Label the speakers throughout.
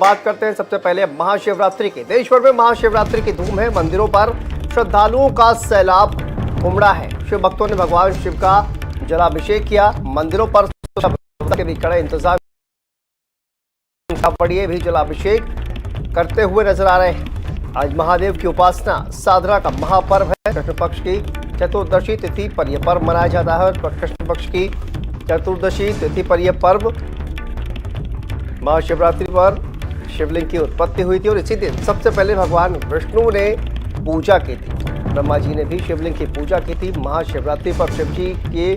Speaker 1: बात करते हैं सबसे पहले महाशिवरात्रि की। देश भर में महाशिवरात्रि की धूम है। मंदिरों पर श्रद्धालुओं का सैलाब उमड़ा है। शिव भक्तों ने भगवान शिव का जलाभिषेक किया। मंदिरों पर के भी कड़े इंतजाम पड़िए भी जलाभिषेक करते हुए नजर आ रहे हैं। आज महादेव की उपासना साधना का महापर्व है। कृष्ण पक्ष की चतुर्दशी तिथि पर यह पर्व मनाया जाता है। कृष्ण पक्ष की चतुर्दशी तिथि पर यह पर्व महाशिवरात्रि पर शिवलिंग की उत्पत्ति हुई थी और इसी दिन सबसे पहले भगवान विष्णु ने पूजा की थी। ब्रह्मा जी ने भी शिवलिंग की पूजा की थी। महाशिवरात्रि पर शिव जी की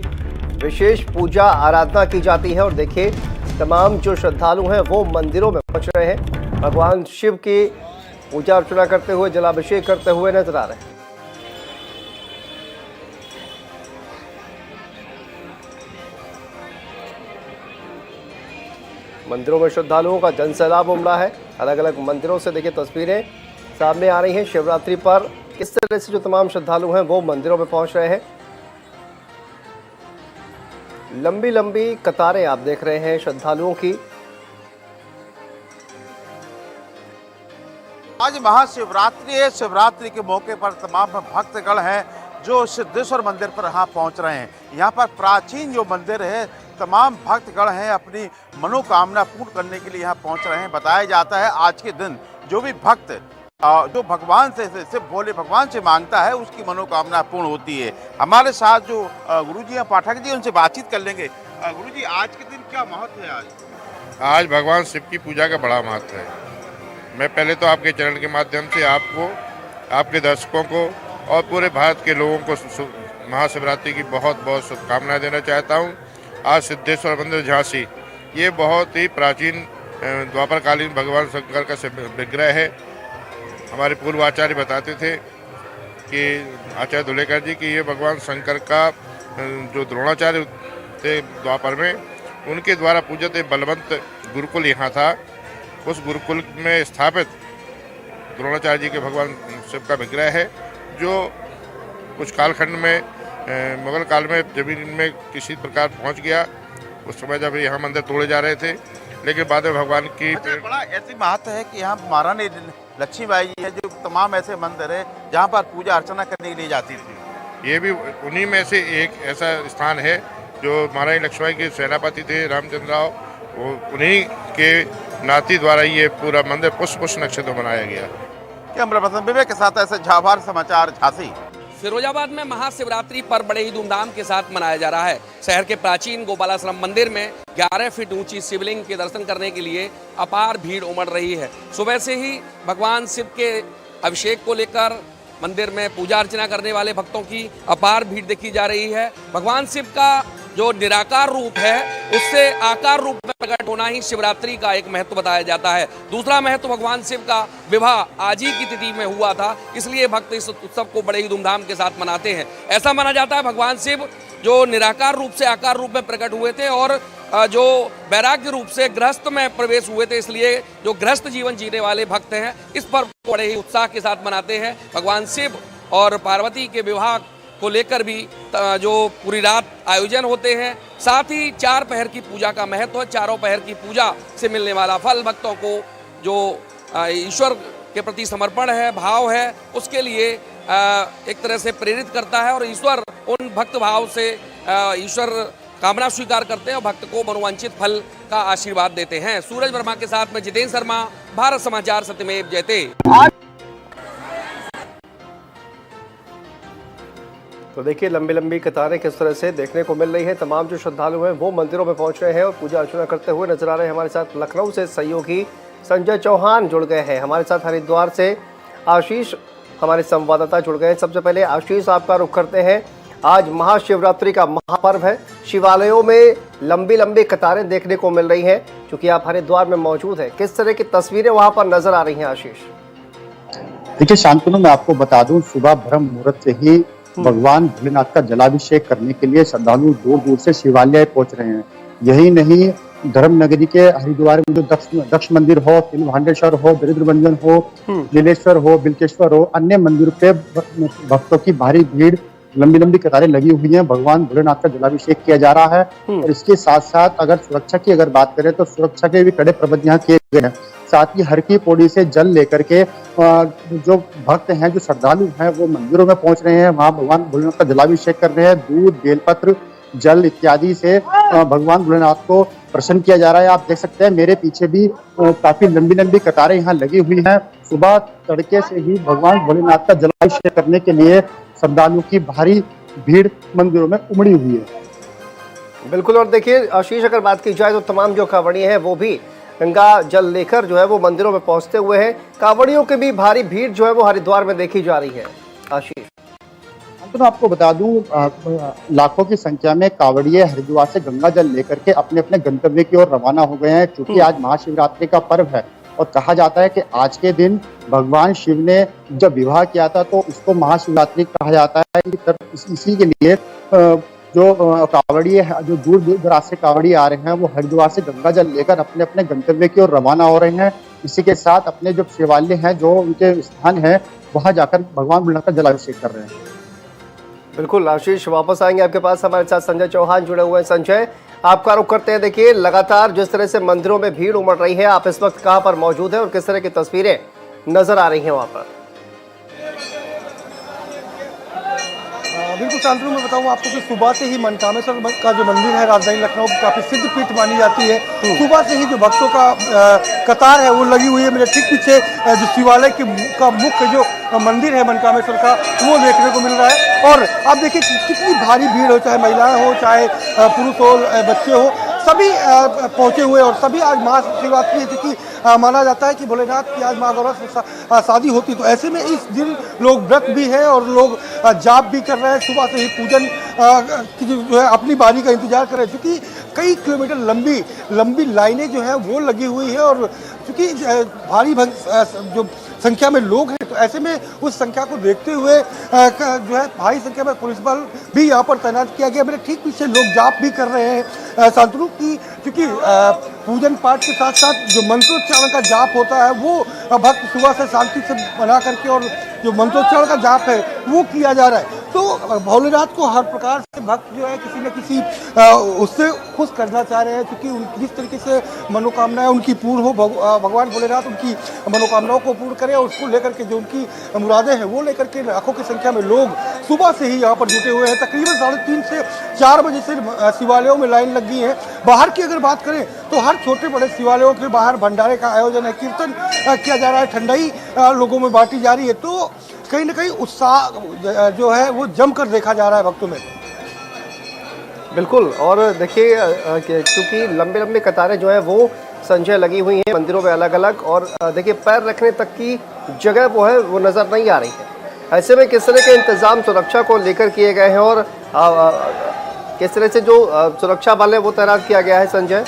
Speaker 1: विशेष पूजा आराधना की जाती है और देखिए तमाम जो श्रद्धालु हैं वो मंदिरों में पहुंच रहे हैं। भगवान शिव की पूजा अर्चना करते हुए जलाभिषेक करते हुए नजर आ रहे हैं। मंदिरों में श्रद्धालुओं का जनसैलाब उमड़ा है। अलग अलग मंदिरों से देखिए तस्वीरें सामने आ रही हैं। शिवरात्रि पर किस तरह से जो तमाम श्रद्धालु हैं वो मंदिरों में पहुंच रहे हैं। लंबी लंबी कतारें आप देख रहे हैं श्रद्धालुओं की।
Speaker 2: आज महाशिवरात्रि है। शिवरात्रि के मौके पर तमाम भक्तगण हैं जो सिद्धेश्वर मंदिर पर यहाँ पहुँच रहे हैं। यहाँ पर प्राचीन जो मंदिर है तमाम भक्तगण हैं अपनी मनोकामना पूर्ण करने के लिए यहाँ पहुँच रहे हैं। बताया जाता है आज के दिन जो भी भक्त जो भगवान से सिर्फ भोले भगवान से मांगता है उसकी मनोकामना पूर्ण होती है। हमारे साथ जो गुरुजी हैं पाठक जी, उनसे बातचीत कर लेंगे। गुरुजी, आज के दिन क्या महत्व है?
Speaker 3: आज भगवान शिव की पूजा का बड़ा महत्व है। मैं पहले तो आपके चैनल के माध्यम से आपको, आपके दर्शकों को और पूरे भारत के लोगों को महाशिवरात्रि की बहुत बहुत शुभकामनाएं देना चाहता हूं। आज सिद्धेश्वर मंदिर झांसी ये बहुत ही प्राचीन द्वापरकालीन भगवान शंकर का विग्रह है। हमारे पूर्व आचार्य बताते थे कि आचार्य धुलेकर जी कि ये भगवान शंकर का जो द्रोणाचार्य थे द्वापर में, उनके द्वारा पूजित बलवंत गुरुकुल यहाँ था। उस गुरुकुल में स्थापित द्रोणाचार्य जी के भगवान शिव का विग्रह है जो कुछ कालखंड में मुगल काल में जमीन में किसी प्रकार पहुँच गया। उस समय जब यहाँ मंदिर तोड़े जा रहे थे, लेकिन बाद में भगवान की
Speaker 2: बड़ा ऐसी महत्व है कि यहाँ महारानी लक्ष्मीबाई जी है जो तमाम ऐसे मंदिर है जहाँ पर पूजा अर्चना करने के लिए जाती थी।
Speaker 3: ये भी उन्हीं में से एक ऐसा स्थान है जो महारानी लक्ष्मीबाई के सेनापति थे रामचंद्र राव, वो उन्हीं के नाती द्वारा ये पूरा मंदिर पुष्प नक्षत्र बनाया गया।
Speaker 2: कैमरा पर्सन विवेक के साथ ऐसे झाभार समाचार झांसी।
Speaker 4: फिरोजाबाद में महाशिवरात्रि पर्व बड़े ही धूमधाम के साथ मनाया जा रहा है। शहर के प्राचीन गोपालाश्रम मंदिर में 11 फीट ऊंची शिवलिंग के दर्शन करने के लिए अपार भीड़ उमड़ रही है। सुबह से ही भगवान शिव के अभिषेक को लेकर मंदिर में पूजा अर्चना करने वाले भक्तों की अपार भीड़ देखी जा रही है। भगवान शिव का जो निराकार रूप है उससे आकार रूप में प्रकट होना ही शिवरात्रि का एक महत्व बताया जाता है। दूसरा महत्व भगवान शिव का विवाह आज ही की तिथि में हुआ था, इसलिए भक्त इस उत्सव को बड़े ही धूमधाम के साथ मनाते हैं। ऐसा माना जाता है भगवान शिव जो निराकार रूप से आकार रूप में प्रकट हुए थे और जो वैराग्य रूप से गृहस्थ में प्रवेश हुए थे, इसलिए जो गृहस्थ जीवन जीने वाले भक्त हैं इस पर्व को बड़े ही उत्साह के साथ मनाते हैं। भगवान शिव और पार्वती के विवाह को लेकर भी जो पूरी रात आयोजन होते हैं। साथ ही 4 पहर की पूजा का महत्व है। चारों पहर की पूजा से मिलने वाला फल भक्तों को जो ईश्वर के प्रति समर्पण है, भाव है, उसके लिए एक तरह से प्रेरित करता है और ईश्वर उन भक्त भाव से ईश्वर कामना स्वीकार करते हैं और भक्त को मनोवांछित फल का आशीर्वाद देते हैं। सूरज वर्मा के साथ में जितेंद्र शर्मा, भारत समाचार, सत्यमेव जयते।
Speaker 1: तो देखिए लंबी लंबी कतारें किस तरह से देखने को मिल रही है। तमाम जो श्रद्धालु हैं वो मंदिरों में पहुंच रहे हैं और पूजा अर्चना करते हुए नजर आ रहे हैं। हमारे साथ लखनऊ से सहयोगी संजय चौहान जुड़ गए हैं। हमारे साथ हरिद्वार से आशीष हमारे संवाददाता जुड़ गए हैं। सबसे पहले आशीष, आपका रुख करते हैं। आज महाशिवरात्रि का महापर्व है। शिवालयों में लंबी लंबी कतारें देखने को मिल रही हैं। चूंकि आप हरिद्वार में मौजूद हैं, किस तरह की तस्वीरें वहां पर नजर आ रही हैं आशीष?
Speaker 5: देखिए शांतनु, मैं आपको बता दूं, सुबह ब्रह्म मुहूर्त से ही भगवान भोलेनाथ का जलाभिषेक करने के लिए श्रद्धालु दूर दूर से शिवालय पहुंच रहे हैं। यही नहीं, धर्म नगरी के हरिद्वार में जो दक्ष मंदिर हो, तिलभांडेश्वर हो, दरिद्र हो, नीलेश्वर हो, बिल्केश्वर हो, अन्य मंदिरों पे भक्तों की भारी भीड़ लंबी लंबी कतारें लगी हुई हैं, भगवान भोलेनाथ का जलाभिषेक किया जा रहा है। और इसके साथ साथ अगर सुरक्षा की अगर बात करें तो सुरक्षा के भी कड़े प्रबंध यहाँ किए गए हैं। साथ ही हर की पौड़ी से जल लेकर के जो भक्त हैं, जो श्रद्धालु हैं, वो मंदिरों में पहुंच रहे हैं, वहां भगवान भोलेनाथ का जलाभिषेक कर रहे हैं। दूध, बेलपत्र, जल इत्यादि से भगवान भोलेनाथ को प्रसन्न किया जा रहा है। आप देख सकते हैं मेरे पीछे भी काफी लंबी लंबी कतारें यहाँ लगी हुई हैं। सुबह तड़के से ही भगवान भोलेनाथ का जलाभिषेक करने के लिए श्रद्धालुओं की भारी भीड़ मंदिरों में उमड़ी हुई है।
Speaker 1: बिल्कुल। और देखिए आशीष, अगर बात की जाए तो तमाम जो कांवड़िए हैं वो भी गंगा जल लेकर जो है वो मंदिरों में पहुंचते हुए हैं। कांवड़ियों की भी भारी भीड़ जो है वो हरिद्वार में देखी जा रही है। आशीष,
Speaker 5: तो आपको बता दूं, लाखों की संख्या में कांवड़िए हरिद्वार से गंगा जल लेकर के अपने अपने गंतव्य की ओर रवाना हो गए हैं। क्योंकि आज महाशिवरात्रि का पर्व है और कहा जाता है कि आज के दिन भगवान शिव ने जब विवाह किया था तो उसको महाशिवरात्रि कहा जाता है। इसी के लिए जो कांवड़िए, जो दूर दूर दराज से कांवड़िए आ रहे हैं, वो हरिद्वार से गंगा जल लेकर अपने अपने गंतव्य की ओर रवाना हो रहे हैं। इसी के साथ अपने जो शिवालय हैं, जो उनके स्थान है, वहां जाकर भगवान भोलेनाथ का जलाभिषेक कर रहे हैं।
Speaker 1: बिल्कुल आशीष, वापस आएंगे आपके पास। हमारे साथ संजय चौहान जुड़े हुए हैं। संजय, आपका रुख करते हैं। देखिए लगातार जिस तरह से मंदिरों में भीड़ उमड़ रही है, आप इस वक्त कहां पर मौजूद हैं और किस तरह की तस्वीरें नजर आ रही हैं वहां पर?
Speaker 6: बिल्कुल शांतनु, मैं बताऊं आपको कि सुबह से ही मनकामेश्वर का जो मंदिर है राजधानी लखनऊ की काफ़ी सिद्ध पीठ मानी जाती है। सुबह से ही जो भक्तों का कतार है वो लगी हुई है। मेरे ठीक पीछे जो शिवालय का मुख्य जो मंदिर है मनकामेश्वर का, वो देखने को मिल रहा है। और आप देखिए कितनी भारी भीड़ हो, चाहे महिलाएं हो, चाहे पुरुष हो, बच्चे हो, सभी पहुंचे हुए। और सभी आज महाशिवरात्रि है, क्योंकि माना जाता है कि भोलेनाथ की आज माँ गौरा से शादी होती, तो ऐसे में इस दिन लोग व्रत भी है और लोग जाप भी कर रहे हैं। सुबह से ही पूजन की जो है अपनी बारी का इंतजार कर रहे हैं, क्योंकि कई किलोमीटर लंबी लाइनें जो है वो लगी हुई है। और क्योंकि भारी जो संख्या में लोग हैं, तो ऐसे में उस संख्या को देखते हुए जो है भारी संख्या में पुलिस बल भी यहाँ पर तैनात किया गया। मेरे ठीक पीछे लोग जाप भी कर रहे हैं शांतनु की, क्योंकि पूजन पाठ के साथ साथ जो मंत्रोच्चारण का जाप होता है वो भक्त सुबह से शांति से बना करके और जो मंत्रोच्चारण का जाप है वो किया जा रहा है। तो भोलेनाथ को हर प्रकार से भक्त जो है किसी न किसी उससे खुश करना चाह रहे हैं, क्योंकि जिस तरीके से मनोकामनाएं उनकी पूर्ण हो, भगवान भोलेनाथ उनकी मनोकामनाओं को पूर्ण करें। और उसको लेकर के जो उनकी मुरादें हैं वो लेकर के लाखों की संख्या में लोग सुबह से ही यहाँ पर जुटे हुए हैं। तकरीबन 3:30 से 4 बजे से शिवालयों में लाइन लगी है। बाहर की अगर बात करें तो हर छोटे बड़े शिवालयों के बाहर भंडारे का आयोजन है, कीर्तन किया जा रहा है, ठंडाई लोगों में बांटी जा रही है। तो कहीं ना कहीं उत्साह जो है वो जमकर देखा जा रहा है भक्तों में।
Speaker 1: बिल्कुल। और देखिए क्योंकि लंबे लंबे कतारें जो है वो संजय लगी हुई हैं मंदिरों में अलग अलग, और देखिए पैर रखने तक की जगह वो है वो नज़र नहीं आ रही है। ऐसे में किस तरह के इंतज़ाम सुरक्षा को लेकर किए गए हैं और किस तरह से जो सुरक्षा बल है वो तैनात किया गया है संजय?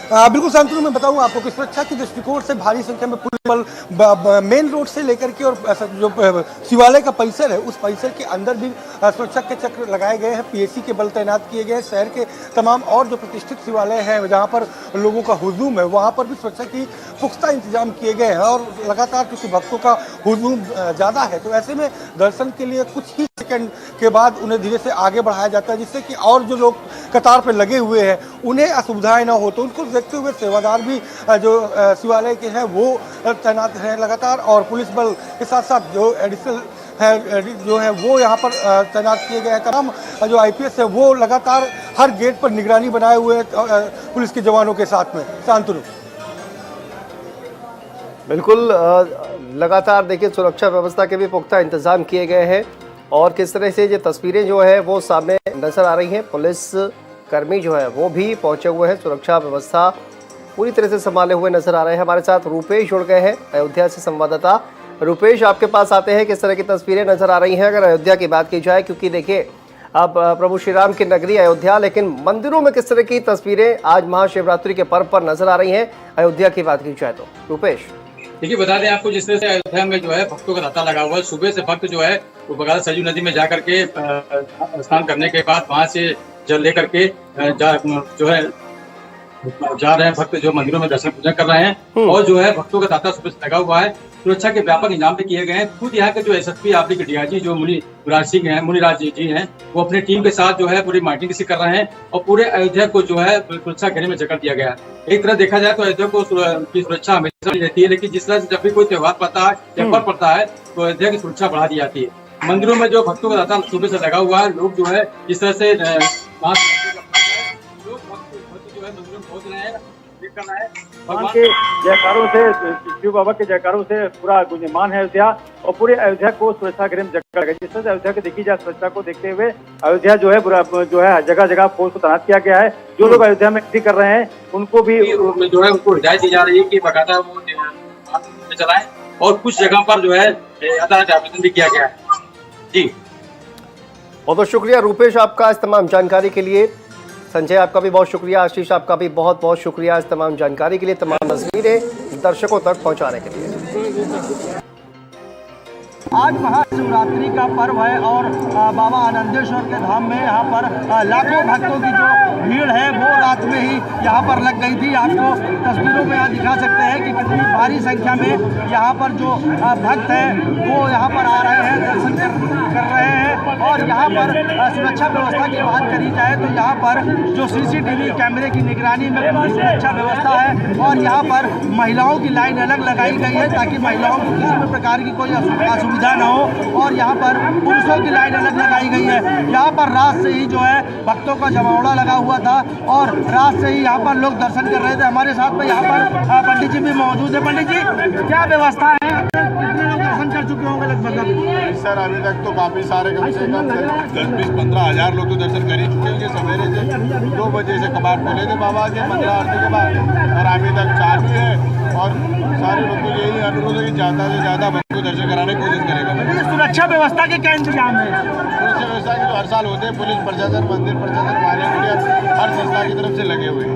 Speaker 6: बिल्कुल शांतनु, मैं बताऊं आपको कि सुरक्षा के दृष्टिकोण से भारी संख्या में पुलिस बल मेन रोड से लेकर के और जो शिवालय का परिसर है उस परिसर के अंदर भी सुरक्षा के चक्र लगाए गए हैं। पीएसी के बल तैनात किए गए हैं। शहर के तमाम और जो प्रतिष्ठित शिवालय हैं जहां पर लोगों का हुजूम है वहां पर भी सुरक्षा की पुख्ता इंतजाम किए गए हैं। और लगातार क्योंकि भक्तों का हुजूम ज़्यादा है, तो ऐसे में दर्शन के लिए कुछ ही सेकंड के बाद उन्हें धीरे से आगे बढ़ाया जाता है, जिससे कि और जो लोग कतार पर लगे हुए हैं उन्हें असुविधाएं ना हो। तो उनको देखते हुए सेवादार भी जो शिवालय के हैं वो तैनात हैं लगातार, और पुलिस बल के साथ साथ जो एडिशनल है जो है वो यहाँ पर तैनात किए गए हैं। तमाम जो आईपीएस है वो लगातार हर गेट पर निगरानी बनाए हुए हैं पुलिस के जवानों के साथ में। शांतनु,
Speaker 1: बिल्कुल। लगातार देखिए सुरक्षा व्यवस्था के भी पुख्ता इंतजाम किए गए हैं, और किस तरह से ये तस्वीरें जो है वो सामने नजर आ रही हैं। पुलिस कर्मी जो है वो भी पहुंचे हुए हैं, सुरक्षा व्यवस्था पूरी तरह से संभाले हुए नजर आ रहे हैं। हमारे साथ रूपेश जुड़ गए हैं अयोध्या से, संवाददाता। रूपेश, आपके पास आते हैं, किस तरह की तस्वीरें नजर आ रही हैं अगर अयोध्या की बात की जाए? क्योंकि देखिए अब प्रभु श्री राम की नगरी अयोध्या, लेकिन मंदिरों में किस तरह की तस्वीरें आज महाशिवरात्रि के पर्व पर नजर आ रही हैं अयोध्या की बात की जाए तो? रूपेश,
Speaker 7: देखिए बता दें आपको, जिस तरह से अयोध्या में जो है भक्तों का तांता लगा हुआ है। सुबह से भक्त जो है वो बगैर सरयू नदी में जाकर के स्नान करने के बाद वहां से जल लेकर के जो है जा रहे हैं भक्त जो मंदिरों में दर्शन पूजन कर रहे हैं और जो है भक्तों का तांता सुबह से लगा हुआ है। सुरक्षा के व्यापक इंतजाम भी किए गए हैं। खुद यहाँ के जो एसएसपी आपके डीआईजी जो मुनिराज जी हैं, वो अपनी टीम के साथ जो है पूरी मार्टिंग से कर रहे हैं और पूरे अयोध्या को जो है सुरक्षा घेरे में जकड़ दिया गया है। एक तरह देखा जाए तो अयोध्या को की सुरक्षा हमेशा रहती है, लेकिन जिस तरह से जब भी कोई त्योहार पड़ता है या पर्व पड़ता है तो अयोध्या की सुरक्षा बढ़ा दी जाती है। मंदिरों में जो भक्तों का तांता सुबह से लगा हुआ है, लोग जो है जिस तरह से
Speaker 8: भगवान के जयकारों से, शिव बाबा के जयकारों से पूरा गुंजमान है अयोध्या और पूरे अयोध्या को सुरक्षा घेरे में जकड़ गया। जिस तरह से अयोध्या की देखी जाए सुरक्षा को देखते हुए अयोध्या जो है जगह जगह फोर्स को तैनात किया गया है। जो लोग अयोध्या में एंट्री कर रहे हैं उनको भी
Speaker 7: जो है उनको हिदायत दी जा रही है कि बाकायदा वो चलाएं और कुछ जगह पर जो है यातायात आवेदन भी किया गया है। जी
Speaker 1: बहुत बहुत शुक्रिया रूपेश आपका इस तमाम जानकारी के लिए। संजय आपका भी बहुत शुक्रिया। आशीष आपका भी बहुत बहुत शुक्रिया इस तमाम जानकारी के लिए, तमाम तस्वीरें दर्शकों तक पहुंचाने के लिए।
Speaker 6: आज महाशिवरात्रि का पर्व है और बाबा आनंदेश्वर के धाम में यहाँ पर लाखों भक्तों की जो भीड़ है वो रात में ही यहाँ पर लग गई थी। आपको तस्वीरों में यहाँ दिखा सकते हैं कि कितनी भारी संख्या में यहाँ पर जो भक्त हैं वो यहाँ पर आ रहे हैं, दर्शन कर रहे हैं। और यहाँ पर सुरक्षा व्यवस्था की बात करी जाए तो यहाँ पर जो सीसीटीवी कैमरे की निगरानी में पूरी सुरक्षा व्यवस्था है और यहाँ पर महिलाओं की लाइन अलग लगाई गई है ताकि महिलाओं को किसी भी प्रकार की कोई असुविधा न हो। और यहाँ पर पुरुषों की लाइन अलग लगाई गई है। यहाँ पर रात से ही जो है भक्तों का जमावड़ा लगा हुआ था और रात से ही यहाँ पर लोग दर्शन कर रहे थे। हमारे साथ में यहाँ पर पंडित जी भी मौजूद है। पंडित जी, क्या व्यवस्था है? कितने लोग दर्शन कर चुके होंगे लगभग?
Speaker 9: सर अभी तक तो काफी सारे, कम से कम 10-15 हजार लोग तो दर्शन कर ही चुके हैं। सवेरे से 2 बजे से कपाट खोले थे बाबा के मंगला आरती के बाद और अभी तक चालू है और सारे लोग को यही अनुरोध है कि ज़्यादा से ज़्यादा भक्तों को दर्शन कराने की कोशिश करेगा।
Speaker 6: सुरक्षा व्यवस्था के क्या इंतजाम है?
Speaker 9: सुरक्षा व्यवस्था के तो हर साल होते हैं। पुलिस प्रशासन, मंदिर प्रशासन, मालिक, हर संस्था की तरफ से लगे हुए हैं।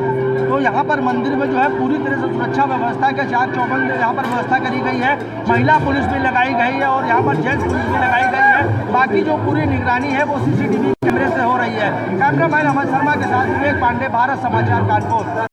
Speaker 6: तो यहाँ पर मंदिर में जो है पूरी तरह से सुरक्षा व्यवस्था के चाक चौबंद यहाँ पर व्यवस्था करी गई है। महिला पुलिस भी लगाई गई है और यहाँ पर जेंट्स पुलिस भी लगाई गई है। बाकी जो पूरी निगरानी है वो सीसीटीवी कैमरे से हो रही है। कैमरामैन अमन शर्मा के साथ विवेक पांडे, भारत समाचार, कानपुर।